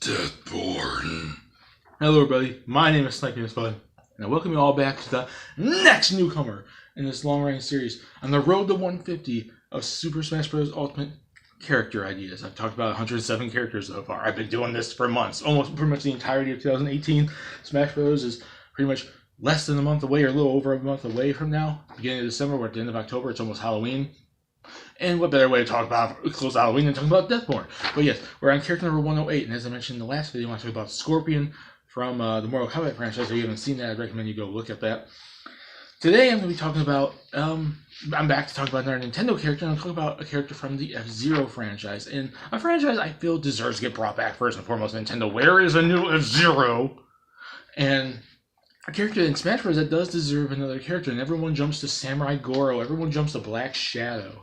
Deathborn. Hello everybody, my name is Sniping Spud, and I welcome you all back to the next newcomer in this long-running series on the road to 150 of Super Smash Bros. Ultimate character ideas. I've talked about 107 characters so far. I've been doing this for months, almost pretty much the entirety of 2018. Smash Bros. Is pretty much less than a month away, or a little over a month away from now. Beginning of December, we're at the end of October, it's almost Halloween. And what better way to talk about close Halloween than talking about Deathborn? But yes, we're on character number 108, and as I mentioned in the last video, I want to talk about Scorpion from the Mortal Kombat franchise. If you haven't seen that, I'd recommend you go look at that. Today I'm going to be talking about, I'm back to talk about another Nintendo character, and I'm talking about a character from the F-Zero franchise. And a franchise I feel deserves to get brought back first and foremost. Nintendo, where is a new F-Zero? And a character in Smash Bros. That does deserve another character, and everyone jumps to Samurai Goro, everyone jumps to Black Shadow.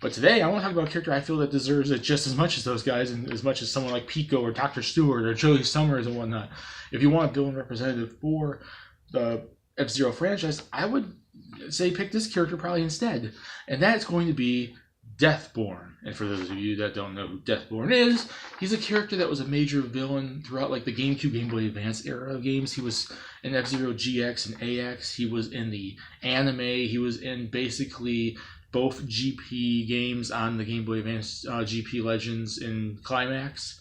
But today I want to talk about a character I feel that deserves it just as much as those guys, and as much as someone like Pico or Dr. Stewart or Joey Summers and whatnot. If you want a villain representative for the F-Zero franchise, I would say pick this character probably instead, and that's going to be Deathborn. And for those of you that don't know who Deathborn is, he's a character that was a major villain throughout like the GameCube, Game Boy Advance era of games. He was in F-Zero GX and AX. He was in the anime. He was in basically both GP games on the Game Boy Advance, GP Legends and Climax.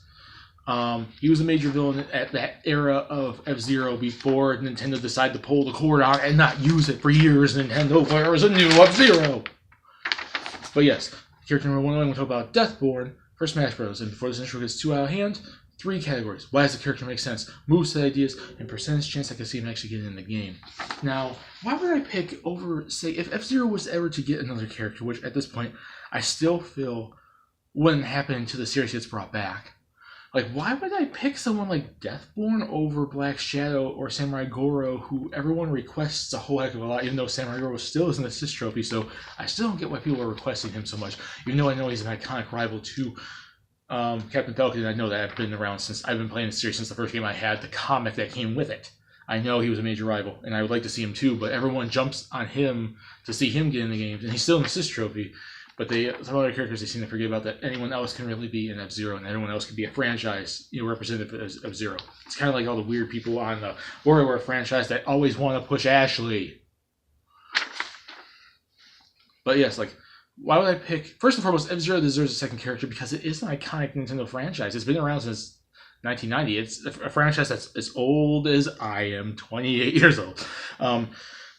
He was a major villain at that era of F-Zero before Nintendo decided to pull the cord out and not use it for years. Nintendo, where is a new F-Zero? But yes, character number 1, we'll talk about Deathborn for Smash Bros. And before this intro gets too out of hand, 3 categories. Why does the character make sense? Moveset ideas, and percentage chance I can see him actually getting in the game. Now, why would I pick over, say, if F-Zero was ever to get another character, which at this point I still feel wouldn't happen until the series gets brought back. Like, why would I pick someone like Deathborn over Black Shadow or Samurai Goro, who everyone requests a whole heck of a lot, even though Samurai Goro still is an assist trophy, so I still don't get why people are requesting him so much, even though I know he's an iconic rival to Captain Falcon, and I know that I've been around since I've been playing the series since the first game I had, the comic that came with it. I know he was a major rival, and I would like to see him too, but everyone jumps on him to see him get in the games, and he's still an assist trophy. But some other characters they seem to forget about that anyone else can really be an F-Zero, and everyone else can be a franchise, representative of F-Zero. It's kind of like all the weird people on the WarioWare franchise that always want to push Ashley. But yes, why would I pick? First and foremost, F-Zero deserves a second character because it is an iconic Nintendo franchise. It's been around since 1990. It's a franchise that's as old as I am, 28 years old.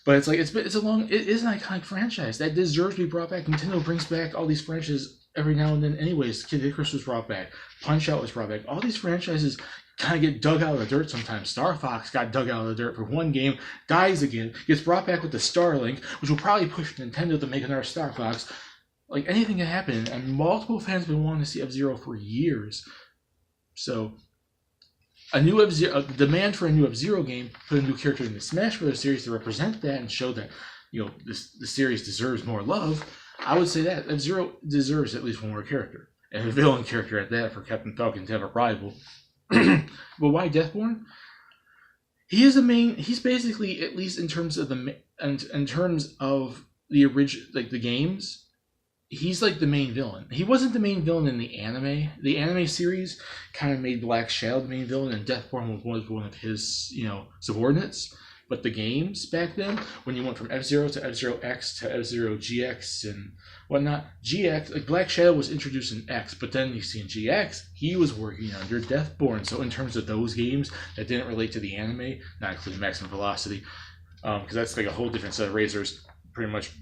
But it is an iconic franchise that deserves to be brought back. Nintendo brings back all these franchises every now and then anyways. Kid Icarus was brought back. Punch-Out was brought back. All these franchises kind of get dug out of the dirt sometimes. Star Fox got dug out of the dirt for one game, dies again, gets brought back with the Starlink, which will probably push Nintendo to make another Star Fox. Like, anything can happen, and multiple fans have been wanting to see F-Zero for years. So a new F-Zero, demand for a new F-Zero game, put a new character in the Smash Bros. Series to represent that and show that, the series deserves more love. I would say that F-Zero deserves at least one more character, and a villain character at that for Captain Falcon to have a rival. But why Deathborn? He is the main. He's basically, at least in terms of in terms of the original, the games. He's like the main villain. He wasn't the main villain in the anime. The anime series kind of made Black Shadow the main villain, and Deathborn was one of his, subordinates. But the games back then, when you went from F-Zero to F-Zero X to F-Zero GX and whatnot, GX, Black Shadow was introduced in X, but then you see in GX, he was working under Deathborn. So in terms of those games that didn't relate to the anime, not including Maximum Velocity, because that's like a whole different set of razors, pretty much.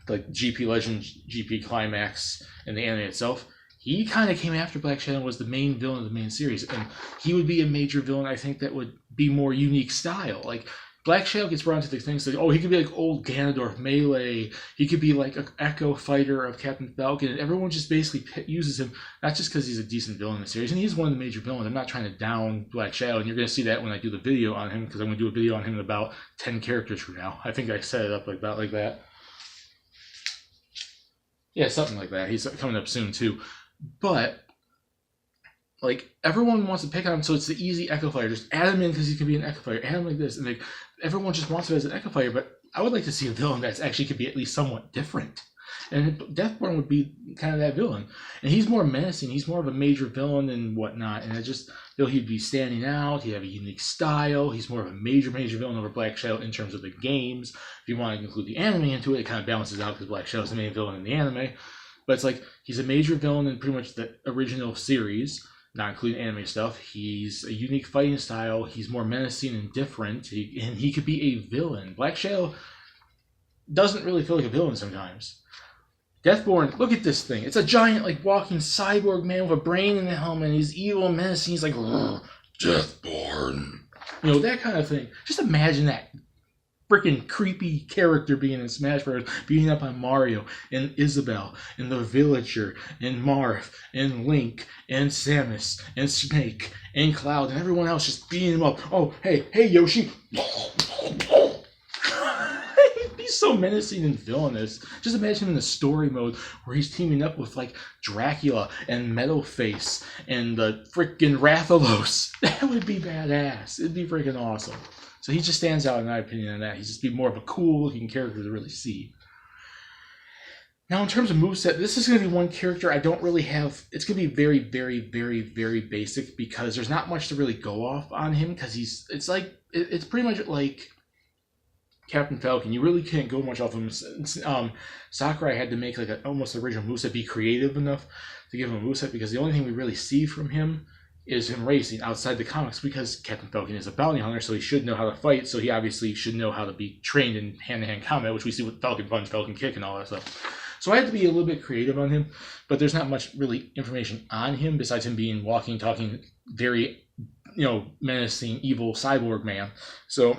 Like GP Legends, GP Climax, and the anime itself, he kind of came after Black Shadow and was the main villain of the main series, and he would be a major villain, I think, that would be more unique style. Like, Black Shadow gets brought into the things like, he could be like old Ganondorf Melee, he could be like an Echo Fighter of Captain Falcon, and everyone just basically uses him, not just because he's a decent villain in the series, and he's one of the major villains. I'm not trying to down Black Shadow, and you're going to see that when I do the video on him, because I'm going to do a video on him in about 10 characters from now. I think I set it up like that. Yeah, something like that. He's coming up soon, too. But, everyone wants to pick on him, so it's the easy Echo Fighter. Just add him in because he can be an Echo Fighter. Add him like this. And, everyone just wants him as an Echo Fighter, but I would like to see a villain that actually could be at least somewhat different. And Deathborn would be kind of that villain. And he's more menacing. He's more of a major villain and whatnot. And I just feel he'd be standing out. He'd have a unique style. He's more of a major villain over Black Shadow in terms of the games. If you want to include the anime into it, it kind of balances out because Black Shadow's the main villain in the anime. But it's like he's a major villain in pretty much the original series, not including anime stuff. He's a unique fighting style. He's more menacing and different. And he could be a villain. Black Shadow doesn't really feel like a villain sometimes. Deathborn, look at this thing. It's a giant, like, walking cyborg man with a brain in a helmet. He's evil and menacing. He's like, Deathborn. You know, that kind of thing. Just imagine that freaking creepy character being in Smash Bros. Beating up on Mario and Isabelle and the Villager and Marth and Link and Samus and Snake and Cloud and everyone else just beating him up. Oh, hey Yoshi. He's so menacing and villainous. Just imagine him in the story mode where he's teaming up with like Dracula and Metalface and the freaking Rathalos. That would be badass. It'd be freaking awesome. So he just stands out in my opinion on that. He's just be more of a cool looking character to really see. Now in terms of moveset, this is going to be one character I don't really have. It's going to be very, very, very, very basic because there's not much to really go off on him because it's pretty much like Captain Falcon. You really can't go much off him. Sakurai had to make like almost original moveset be creative enough to give him a moveset because the only thing we really see from him is him racing outside the comics because Captain Falcon is a bounty hunter, so he should know how to fight, so he obviously should know how to be trained in hand-to-hand combat, which we see with Falcon Punch, Falcon Kick, and all that stuff. So I had to be a little bit creative on him, but there's not much really information on him besides him being walking, talking, very, menacing, evil cyborg man. So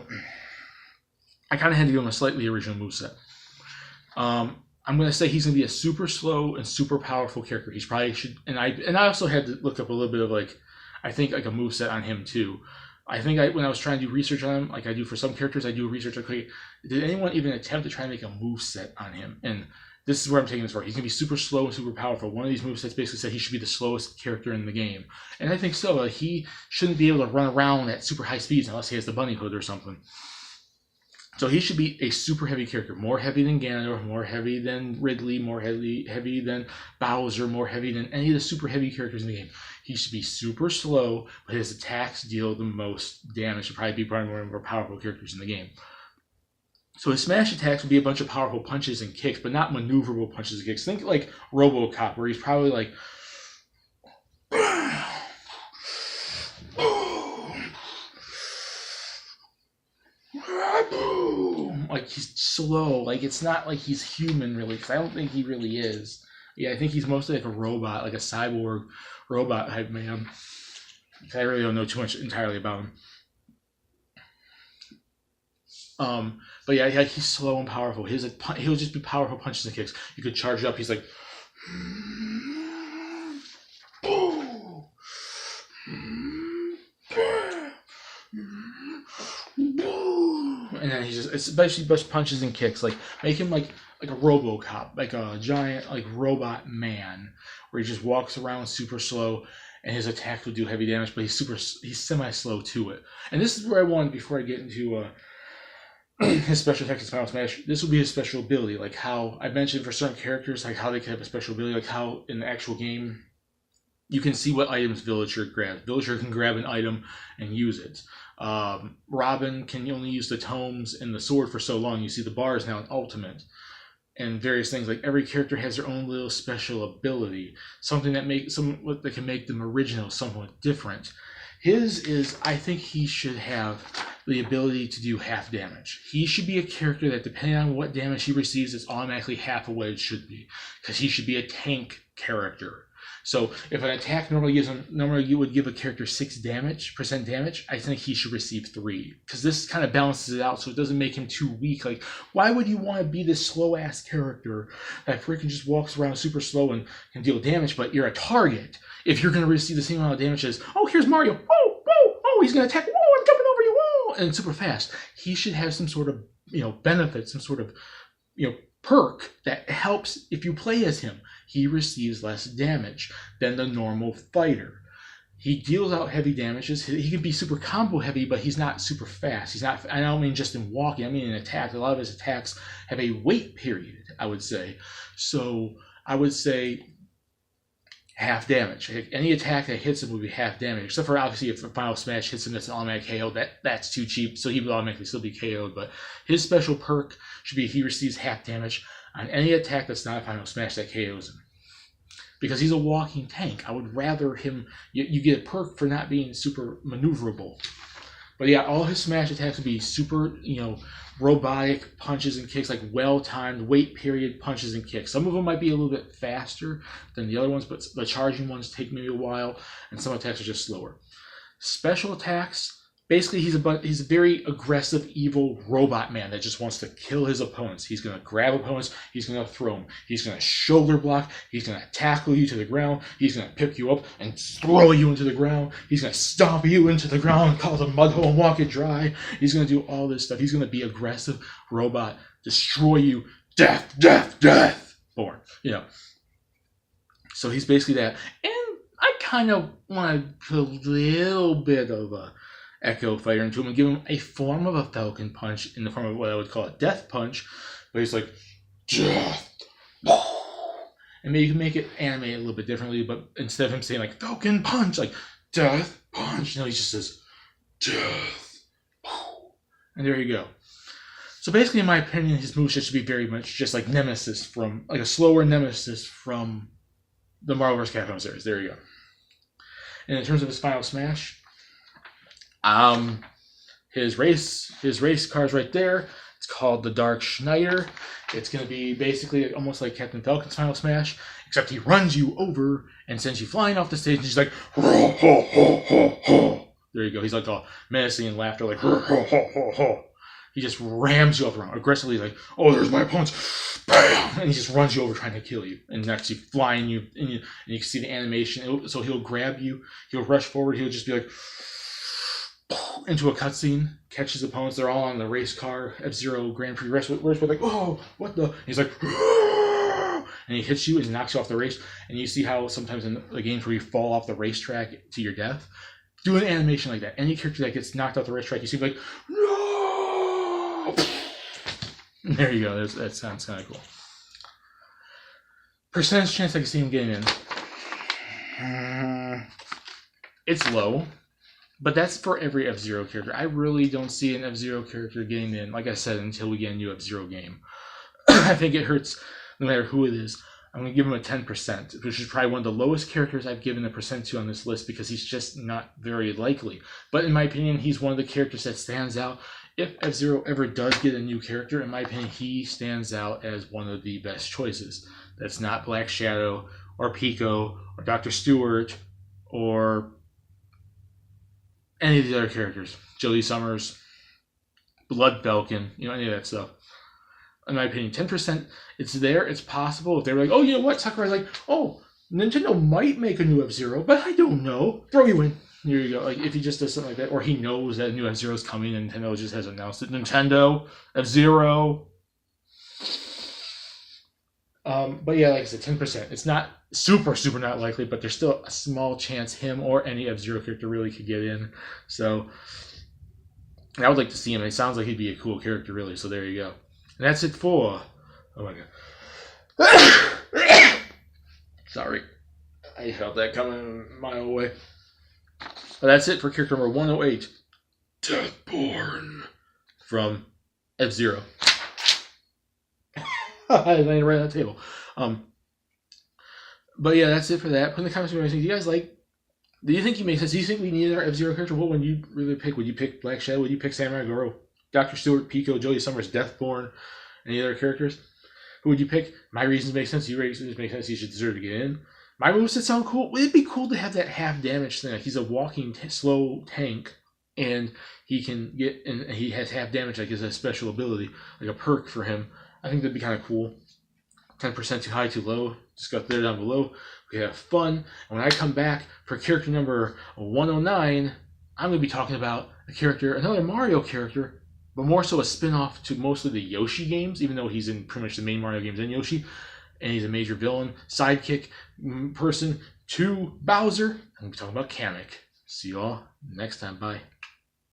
I kind of had to give him a slightly original moveset. I'm going to say he's going to be a super slow and super powerful character. He's probably should, and I also had to look up a little bit of I think a moveset on him too. I think when I was trying to do research on him, like I do for some characters, I do research did anyone even attempt to try and make a moveset on him? And this is where I'm taking this for. He's going to be super slow and super powerful. One of these movesets basically said he should be the slowest character in the game. And I think so. He shouldn't be able to run around at super high speeds unless he has the bunny hood or something. So he should be a super heavy character, more heavy than Ganondorf, more heavy than Ridley, more heavy than Bowser, more heavy than any of the super heavy characters in the game. He should be super slow, but his attacks deal the most damage. Should probably be one of the more powerful characters in the game. So his smash attacks would be a bunch of powerful punches and kicks, but not maneuverable punches and kicks. Think like RoboCop, where he's probably like, like he's slow. Like it's not like he's human really, because I don't think he really is. Yeah, I think he's mostly like a robot, like a cyborg robot type man. I really don't know too much entirely about him. But yeah, he's slow and powerful. He'll just be powerful punches and kicks. You could charge it up. He's like, and then it's basically just punches and kicks. Like make him like a RoboCop, like a giant like robot man, where he just walks around super slow, and his attacks will do heavy damage, but he's semi-slow to it. And this is where I wanted, before I get into his special effects in Final Smash, this would be his special ability, like how I mentioned for certain characters, like how they can have a special ability, like how in the actual game you can see what items Villager grabs. Villager can grab an item and use it. Robin can only use the tomes and the sword for so long. You see the bar is now an ultimate. And various things, like every character has their own little special ability, something that can make them original, somewhat different. His is, I think he should have the ability to do half damage. He should be a character that, depending on what damage he receives, it's automatically half of what it should be, because he should be a tank character. So if an attack normally you would give a character 6% damage, I think he should receive 3, because this kind of balances it out so it doesn't make him too weak. Like, why would you want to be this slow ass character that freaking just walks around super slow and can deal damage, but you're a target if you're going to receive the same amount of damage as, oh, here's Mario, he's going to attack, I'm jumping over you, and super fast. He should have some sort of benefit, some sort of perk that helps. If you play as him, he receives less damage than the normal fighter. He deals out heavy damages. He can be super combo heavy, but he's not super fast. He's not. I don't mean just in walking. I mean in attack. A lot of his attacks have a wait period, I would say. So I would say half damage. Any attack that hits him would be half damage, except for obviously if a Final Smash hits him, that's an automatic KO. That's too cheap, so he would automatically still be KO'd. But his special perk should be he receives half damage on any attack that's not a Final Smash that KOs him. Because he's a walking tank. I would rather him... You get a perk for not being super maneuverable. But yeah, all his smash attacks would be super, robotic punches and kicks, like well-timed, wait period punches and kicks. Some of them might be a little bit faster than the other ones, but the charging ones take maybe a while, and some attacks are just slower. Special attacks... Basically, he's a very aggressive, evil robot man that just wants to kill his opponents. He's going to grab opponents. He's going to throw them. He's going to shoulder block. He's going to tackle you to the ground. He's going to pick you up and throw you into the ground. He's going to stomp you into the ground, cause a mud hole and walk it dry. He's going to do all this stuff. He's going to be aggressive robot, destroy you, death, death, death. Born, So he's basically that. And I kind of want to put a little bit of a Echo Fighter into him and give him a form of a Falcon Punch in the form of what I would call a Death Punch, but he's like, death. And maybe you can make it animate a little bit differently, but instead of him saying like Falcon Punch, like Death Punch, he just says death. And there you go. So basically, in my opinion, his moveset should be very much just like Nemesis from, like a slower Nemesis from the Marvel vs. Capcom series. There you go. And in terms of his Final Smash, his race car's right there. It's called the Dark Schneider. It's going to be basically almost like Captain Falcon's Final Smash, except he runs you over and sends you flying off the stage, and he's like, ho, ho, ho, ho. There you go. He's like all menacing and laughter, like, ho, ho, ho, ho. He just rams you up around aggressively, like, oh, there's my opponent. Bam! And he just runs you over trying to kill you. And actually flying you, and you can see the animation. So he'll grab you, he'll rush forward, he'll just be like, into a cutscene, catches opponents. They're all on the race car, F-Zero Grand Prix race. We're like, oh, what the? And he's like, and he hits you and he knocks you off the race. And you see how sometimes in the games where you fall off the racetrack to your death, do an animation like that. Any character that gets knocked off the racetrack, you see like, no! There you go. That sounds kind of cool. Percentage chance I can see him getting in. It's low. But that's for every F-Zero character. I really don't see an F-Zero character getting in, like I said, until we get a new F-Zero game. I think it hurts no matter who it is. I'm going to give him a 10%, which is probably one of the lowest characters I've given a percent to on this list because he's just not very likely. But in my opinion, he's one of the characters that stands out. If F-Zero ever does get a new character, in my opinion, he stands out as one of the best choices. That's not Black Shadow or Pico or Dr. Stewart or any of the other characters, Jolie Summers, Blood Falcon, any of that stuff. In my opinion, 10%, it's there, it's possible. If they were like, oh, you know what, Sakurai's like, oh, Nintendo might make a new F-Zero, but I don't know. Throw you in. Here you go. Like, if he just does something like that, or he knows that a new F-Zero is coming and Nintendo just has announced it. Nintendo, F-Zero. But yeah, like I said, 10%. It's not super not likely, but there's still a small chance him or any F-Zero character really could get in. So I would like to see him. It sounds like he'd be a cool character, really. So there you go. And that's it for... Oh my god. Sorry. I felt that coming a mile away. But that's it for character number 108. Deathborn. From F-Zero. I landed right on the table. But yeah, that's it for that. Put in the comments what you think. Do you guys like? Do you think he makes sense? Do you think we need another F-Zero character? What would you really pick? Would you pick Black Shadow? Would you pick Samurai Goro? Dr. Stewart, Pico, Jolie Summers, Deathborn, any other characters? Who would you pick? My reasons make sense. Your reasons make sense. You should deserve to get in. My moveset sound cool. Would it be cool to have that half damage thing? Like he's a walking slow tank, and he can get and he has half damage like as a special ability, like a perk for him. I think that'd be kind of cool. 10% too high, too low. Just got there down below. We have fun. And when I come back for character number 109, I'm going to be talking about a character, another Mario character, but more so a spin-off to mostly the Yoshi games, even though he's in pretty much the main Mario games and Yoshi. And he's a major villain, sidekick person to Bowser. I'm going to be talking about Kamek. See you all next time. Bye.